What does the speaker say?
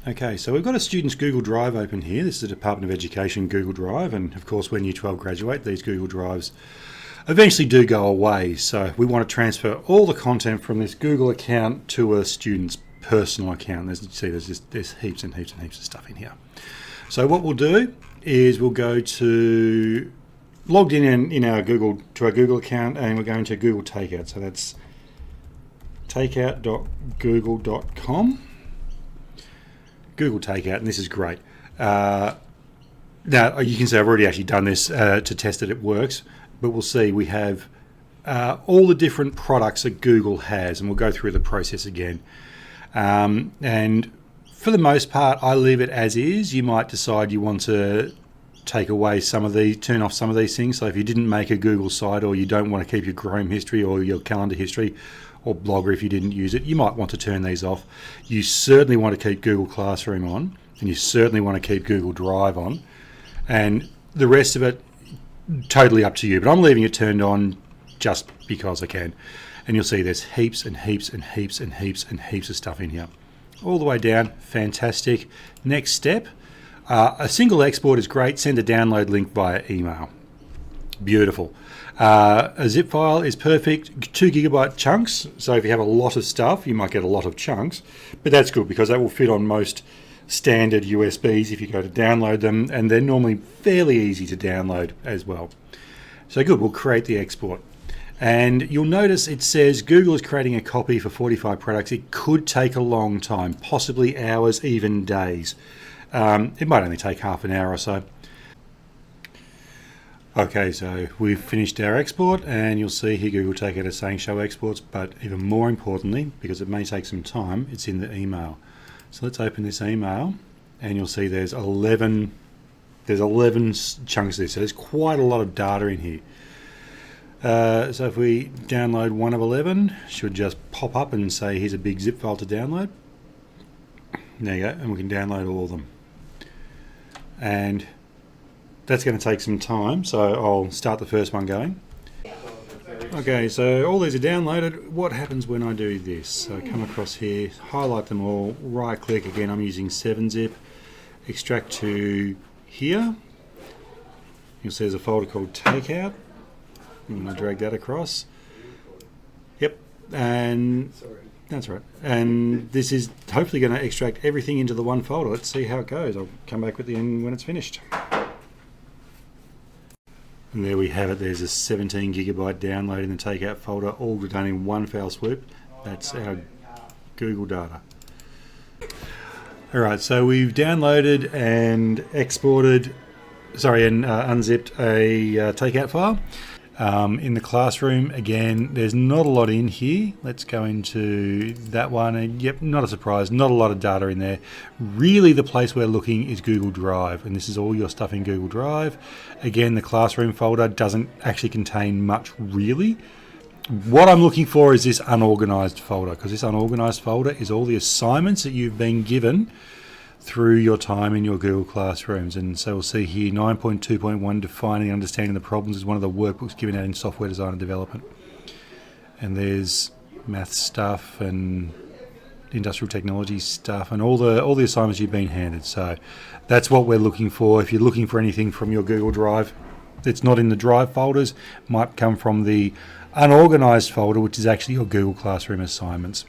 Okay, so we've got a student's Google Drive open here. This is the Department of Education Google Drive, and of course when Year 12 graduate, these Google Drives eventually do go away. So we want to transfer all the content from this Google account to a student's personal account. There's heaps and heaps and heaps of stuff in here. So what we'll do is we'll go to logged in our Google account, and we're going to Google Takeout. So that's takeout.google.com. Google Takeout, and this is great. Now you can see I've already actually done this to test that it works, but we'll see we have all the different products that Google has, and we'll go through the process again. And for the most part, I leave it as is. You might decide you want to take away turn off some of these things. So if you didn't make a Google site, or you don't want to keep your Chrome history or your calendar history, or Blogger if you didn't use it, you might want to turn these off. You certainly want to keep Google Classroom on, and you certainly want to keep Google Drive on, and the rest of it, totally up to you. But I'm leaving it turned on just because I can. And you'll see there's heaps and heaps and heaps and heaps and heaps of stuff in here. All the way down, fantastic. Next step, a single export is great. Send a download link via email. Beautiful. A zip file is perfect, 2 GB chunks. So if you have a lot of stuff, you might get a lot of chunks, but that's good because that will fit on most standard USBs if you go to download them, and they're normally fairly easy to download as well. So good, we'll create the export. And you'll notice it says Google is creating a copy for 45 products. It could take a long time, possibly hours, even days. It might only take half an hour or so. Okay, so we've finished our export, and you'll see here Google Takeout is saying show exports, but even more importantly, because it may take some time, it's in the email. So let's open this email, and you'll see there's 11 chunks there, so there's quite a lot of data in here. So if we download one of 11, should just pop up and say here's a big zip file to download. There you go, and we can download all of them. And that's going to take some time, so I'll start the first one going. Okay, so all these are downloaded. What happens when I do this? So I come across here, highlight them all, right click, again I'm using 7-zip, extract to here. You'll see there's a folder called Takeout. I'm going to drag that across. Yep, and that's right. And this is hopefully going to extract everything into the one folder. Let's see how it goes. I'll come back with the end when it's finished. And there we have it. There's a 17 GB download in the Takeout folder, all done in one foul swoop. That's our Google data. Alright, so we've downloaded and unzipped a Takeout file. In the classroom, again, there's not a lot in here. Let's go into that one, and yep, not a surprise, not a lot of data in there. Really the place we're looking is Google Drive, and this is all your stuff in Google Drive. Again, the classroom folder doesn't actually contain much really. What I'm looking for is this unorganized folder, because this unorganized folder is all the assignments that you've been given through your time in your Google Classrooms. And so we'll see here 9.2.1 defining and understanding the problems is one of the workbooks given out in software design and development. And there's math stuff and industrial technology stuff and all the assignments you've been handed. So that's what we're looking for. If you're looking for anything from your Google Drive that's not in the Drive folders, might come from the unorganized folder, which is actually your Google Classroom assignments.